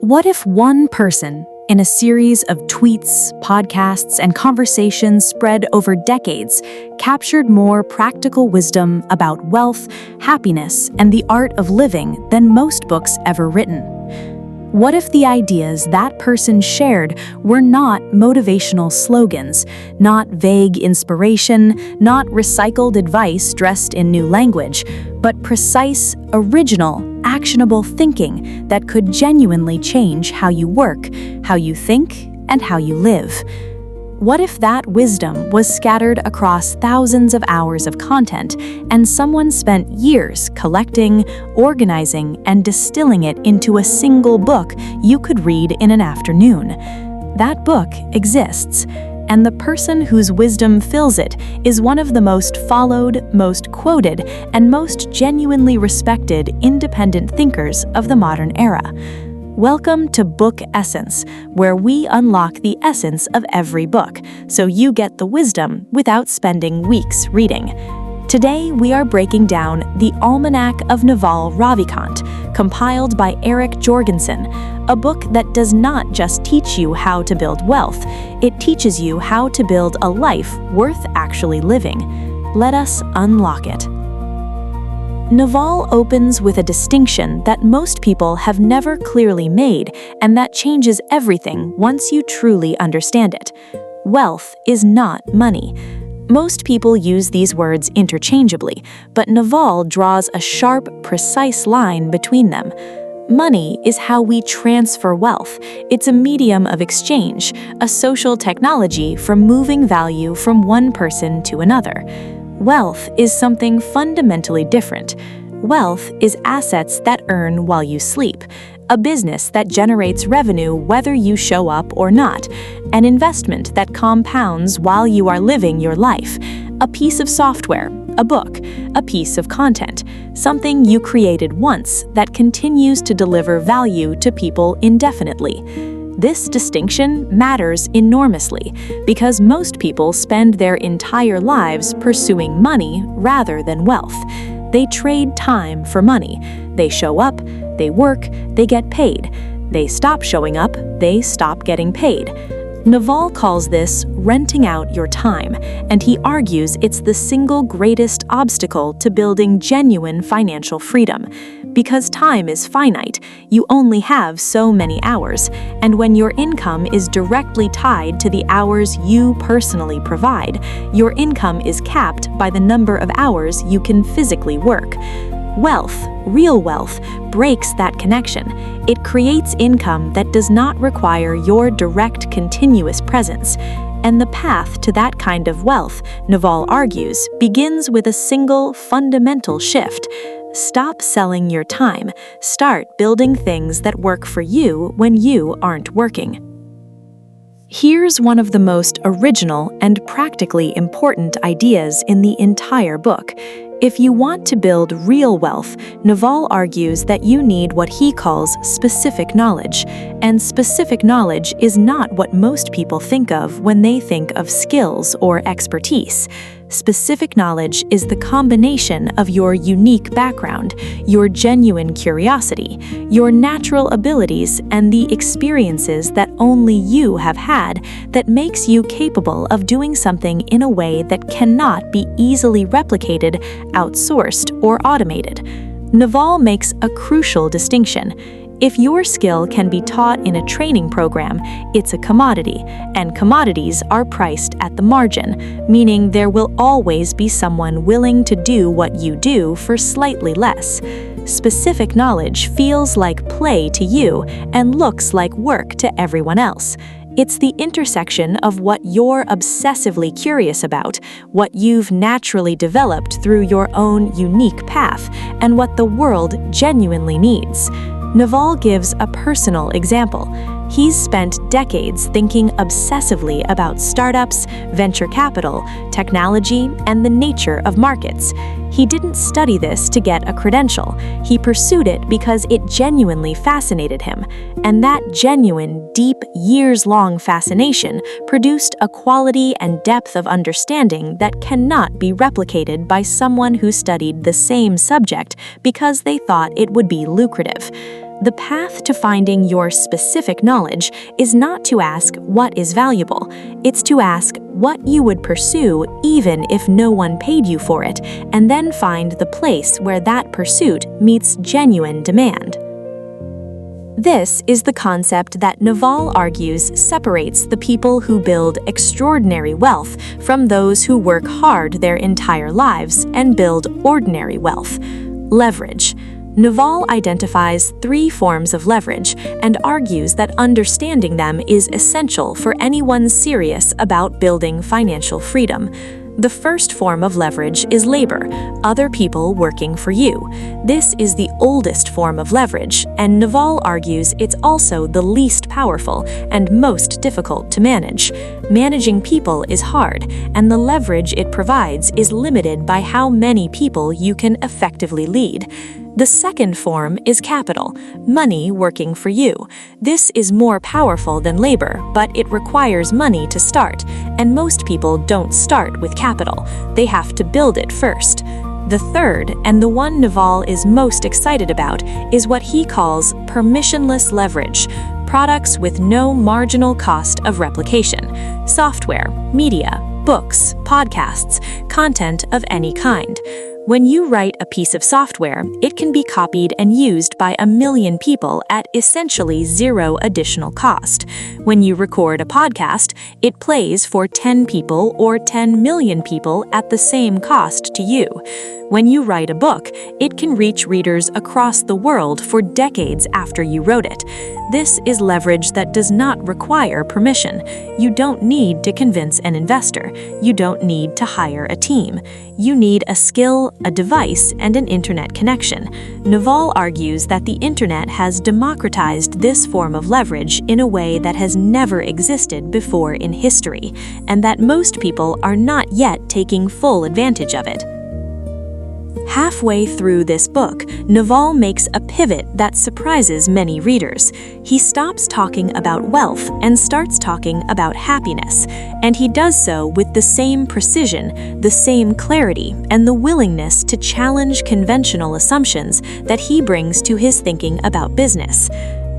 What if one person, in a series of tweets, podcasts, and conversations spread over decades, captured more practical wisdom about wealth, happiness, and the art of living than most books ever written? What if the ideas that person shared were not motivational slogans, not vague inspiration, not recycled advice dressed in new language, but precise, original, actionable thinking that could genuinely change how you work, how you think, and how you live? What if that wisdom was scattered across thousands of hours of content and someone spent years collecting, organizing, and distilling it into a single book you could read in an afternoon? That book exists, and the person whose wisdom fills it is one of the most followed, most quoted, and most genuinely respected independent thinkers of the modern era. Welcome to Book Essence, where we unlock the essence of every book, so you get the wisdom without spending weeks reading. Today, we are breaking down the Almanack of Naval Ravikant, compiled by Eric Jorgenson, a book that does not just teach you how to build wealth, it teaches you how to build a life worth actually living. Let us unlock it. Naval opens with a distinction that most people have never clearly made, and that changes everything once you truly understand it. Wealth is not money. Most people use these words interchangeably, but Naval draws a sharp, precise line between them. Money is how we transfer wealth. It's a medium of exchange, a social technology for moving value from one person to another. Wealth is something fundamentally different. Wealth is assets that earn while you sleep, a business that generates revenue whether you show up or not, an investment that compounds while you are living your life, a piece of software, a book, a piece of content, something you created once that continues to deliver value to people indefinitely. This distinction matters enormously because most people spend their entire lives pursuing money rather than wealth. They trade time for money. They show up, they work, they get paid. They stop showing up, they stop getting paid. Naval calls this renting out your time, and he argues it's the single greatest obstacle to building genuine financial freedom. Because time is finite, you only have so many hours, and when your income is directly tied to the hours you personally provide, your income is capped by the number of hours you can physically work. Wealth, real wealth, breaks that connection. It creates income that does not require your direct, continuous presence. And the path to that kind of wealth, Naval argues, begins with a single, fundamental shift. Stop selling your time. Start building things that work for you when you aren't working. Here's one of the most original and practically important ideas in the entire book. If you want to build real wealth, Naval argues that you need what he calls specific knowledge. And specific knowledge is not what most people think of when they think of skills or expertise. Specific knowledge is the combination of your unique background, your genuine curiosity, your natural abilities, and the experiences that only you have had that makes you capable of doing something in a way that cannot be easily replicated, outsourced, or automated. Naval makes a crucial distinction. If your skill can be taught in a training program, it's a commodity, and commodities are priced at the margin, meaning there will always be someone willing to do what you do for slightly less. Specific knowledge feels like play to you and looks like work to everyone else. It's the intersection of what you're obsessively curious about, what you've naturally developed through your own unique path, and what the world genuinely needs. Naval gives a personal example. He's spent decades thinking obsessively about startups, venture capital, technology, and the nature of markets. He didn't study this to get a credential. He pursued it because it genuinely fascinated him. And that genuine, deep, years-long fascination produced a quality and depth of understanding that cannot be replicated by someone who studied the same subject because they thought it would be lucrative. The path to finding your specific knowledge is not to ask what is valuable, it's to ask what you would pursue even if no one paid you for it, and then find the place where that pursuit meets genuine demand. This is the concept that Naval argues separates the people who build extraordinary wealth from those who work hard their entire lives and build ordinary wealth. Leverage. Naval identifies 3 forms of leverage and argues that understanding them is essential for anyone serious about building financial freedom. The first form of leverage is labor, other people working for you. This is the oldest form of leverage, and Naval argues it's also the least powerful and most difficult to manage. Managing people is hard, and the leverage it provides is limited by how many people you can effectively lead. The second form is capital, money working for you. This is more powerful than labor, but it requires money to start, and most people don't start with capital. They have to build it first. The third, and the one Naval is most excited about, is what he calls permissionless leverage, products with no marginal cost of replication, software, media, books, podcasts, content of any kind. When you write a piece of software, it can be copied and used by 1 million people at essentially 0 additional cost. When you record a podcast, it plays for 10 people or 10 million people at the same cost to you. When you write a book, it can reach readers across the world for decades after you wrote it. This is leverage that does not require permission. You don't need to convince an investor. You don't need to hire a team. You need a skill, a device, and an internet connection. Naval argues that the internet has democratized this form of leverage in a way that has never existed before in history, and that most people are not yet taking full advantage of it. Halfway through this book, Naval makes a pivot that surprises many readers. He stops talking about wealth and starts talking about happiness, and he does so with the same precision, the same clarity, and the willingness to challenge conventional assumptions that he brings to his thinking about business.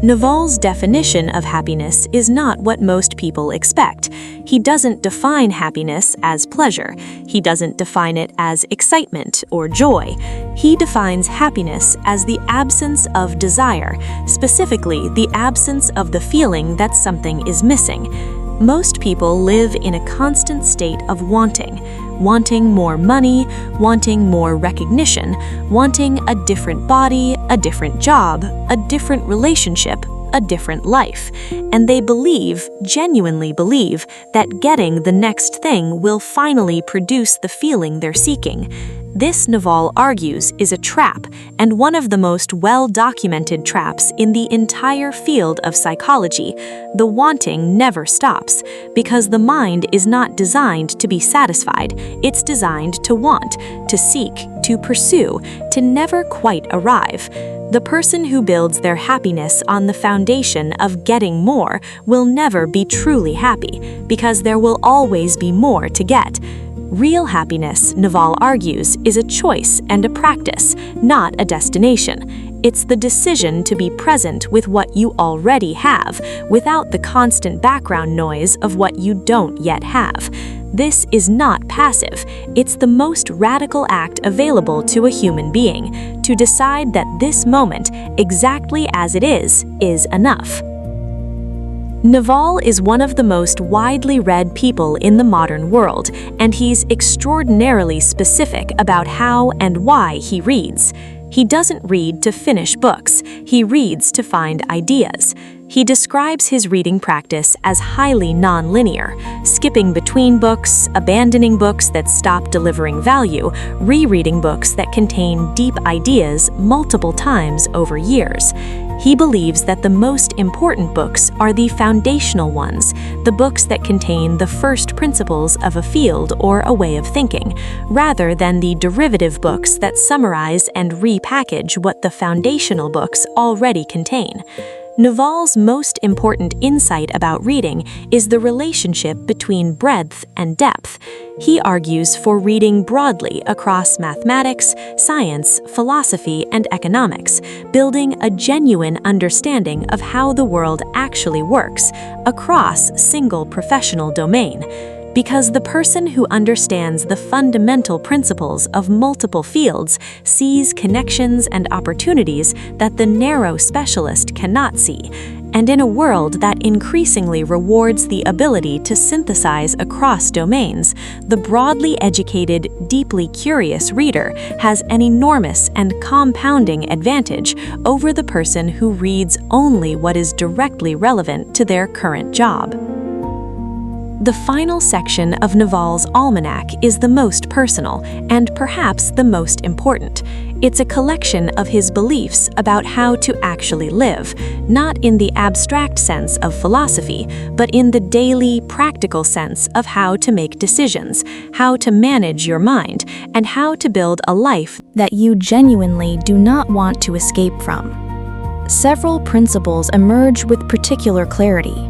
Naval's definition of happiness is not what most people expect. He doesn't define happiness as pleasure. He doesn't define it as excitement or joy. He defines happiness as the absence of desire, specifically the absence of the feeling that something is missing. Most people live in a constant state of wanting more money, wanting more recognition, wanting a different body, a different job, a different relationship, a different life. And they genuinely believe, that getting the next thing will finally produce the feeling they're seeking. This, Naval argues, is a trap, and one of the most well-documented traps in the entire field of psychology. The wanting never stops, because the mind is not designed to be satisfied. It's designed to want, to seek, to pursue, to never quite arrive. The person who builds their happiness on the foundation of getting more will never be truly happy, because there will always be more to get. Real happiness, Naval argues, is a choice and a practice, not a destination. It's the decision to be present with what you already have, without the constant background noise of what you don't yet have. This is not passive. It's the most radical act available to a human being, to decide that this moment, exactly as it is enough. Naval is one of the most widely read people in the modern world, and he's extraordinarily specific about how and why he reads. He doesn't read to finish books, he reads to find ideas. He describes his reading practice as highly non-linear, skipping between books, abandoning books that stop delivering value, rereading books that contain deep ideas multiple times over years. He believes that the most important books are the foundational ones, the books that contain the first principles of a field or a way of thinking, rather than the derivative books that summarize and repackage what the foundational books already contain. Naval's most important insight about reading is the relationship between breadth and depth. He argues for reading broadly across mathematics, science, philosophy, and economics, building a genuine understanding of how the world actually works across single professional domain. Because the person who understands the fundamental principles of multiple fields sees connections and opportunities that the narrow specialist cannot see. And in a world that increasingly rewards the ability to synthesize across domains, the broadly educated, deeply curious reader has an enormous and compounding advantage over the person who reads only what is directly relevant to their current job. The final section of Naval's Almanack is the most personal and perhaps the most important. It's a collection of his beliefs about how to actually live, not in the abstract sense of philosophy, but in the daily, practical sense of how to make decisions, how to manage your mind, and how to build a life that you genuinely do not want to escape from. Several principles emerge with particular clarity.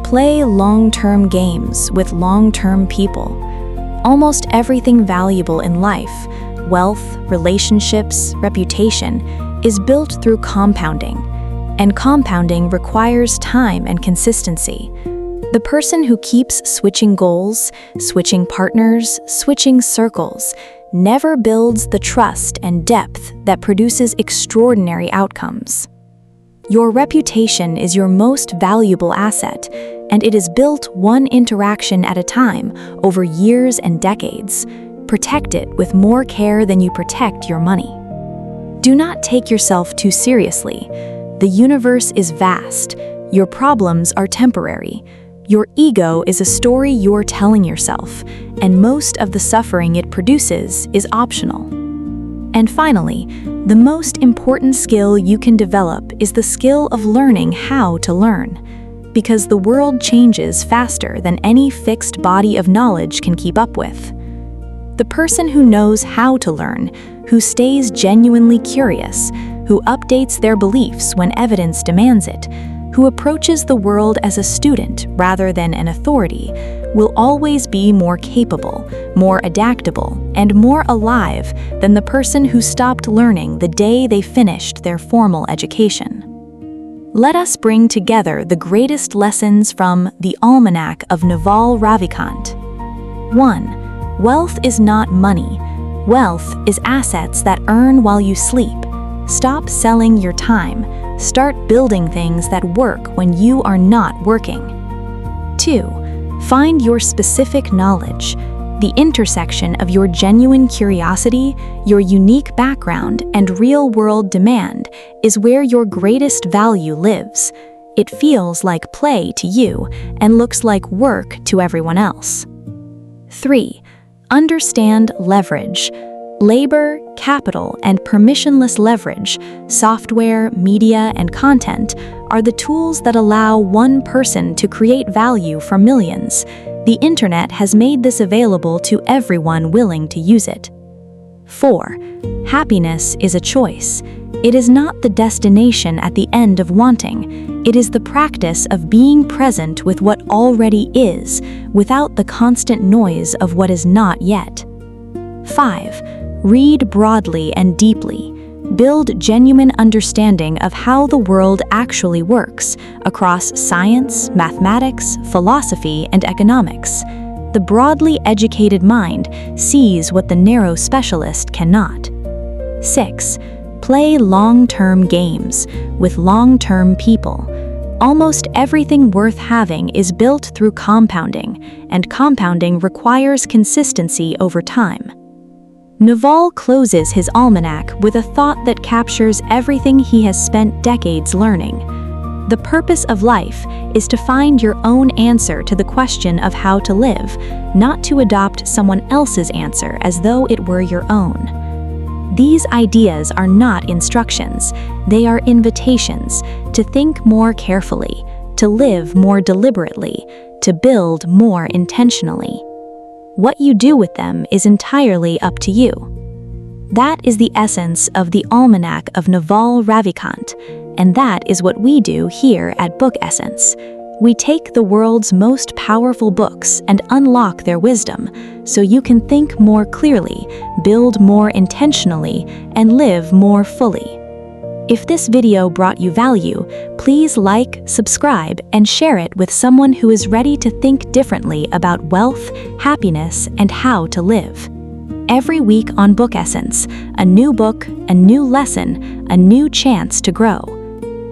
Play long-term games with long-term people. Almost everything valuable in life, wealth, relationships, reputation, is built through compounding, and compounding requires time and consistency. The person who keeps switching goals, switching partners, switching circles, never builds the trust and depth that produces extraordinary outcomes. Your reputation is your most valuable asset, and it is built one interaction at a time over years and decades. Protect it with more care than you protect your money. Do not take yourself too seriously. The universe is vast. Your problems are temporary. Your ego is a story you're telling yourself, and most of the suffering it produces is optional. And finally, the most important skill you can develop is the skill of learning how to learn, because the world changes faster than any fixed body of knowledge can keep up with. The person who knows how to learn, who stays genuinely curious, who updates their beliefs when evidence demands it, who approaches the world as a student rather than an authority, will always be more capable, more adaptable, and more alive than the person who stopped learning the day they finished their formal education. Let us bring together the greatest lessons from the Almanack of Naval Ravikant. 1. Wealth is not money. Wealth is assets that earn while you sleep. Stop selling your time. Start building things that work when you are not working. 2. Find your specific knowledge. The intersection of your genuine curiosity, your unique background, and real-world demand is where your greatest value lives. It feels like play to you and looks like work to everyone else. 3. Understand leverage. Labor, capital, and permissionless leverage, software, media, and content are the tools that allow one person to create value for millions. The internet has made this available to everyone willing to use it. 4. Happiness is a choice. It is not the destination at the end of wanting. It is the practice of being present with what already is, without the constant noise of what is not yet. 5. Read broadly and deeply. Build genuine understanding of how the world actually works across science, mathematics, philosophy, and economics. The broadly educated mind sees what the narrow specialist cannot. 6. Play long-term games with long-term people. Almost everything worth having is built through compounding, and compounding requires consistency over time. Naval closes his almanac with a thought that captures everything he has spent decades learning. The purpose of life is to find your own answer to the question of how to live, not to adopt someone else's answer as though it were your own. These ideas are not instructions, they are invitations to think more carefully, to live more deliberately, to build more intentionally. What you do with them is entirely up to you. That is the essence of the Almanack of Naval Ravikant, and that is what we do here at Book Essence. We take the world's most powerful books and unlock their wisdom, so you can think more clearly, build more intentionally, and live more fully. If this video brought you value, please like, subscribe, and share it with someone who is ready to think differently about wealth, happiness, and how to live. Every week on Book Essence, a new book, a new lesson, a new chance to grow.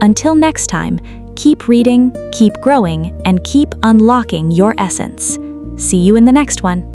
Until next time, keep reading, keep growing, and keep unlocking your essence. See you in the next one.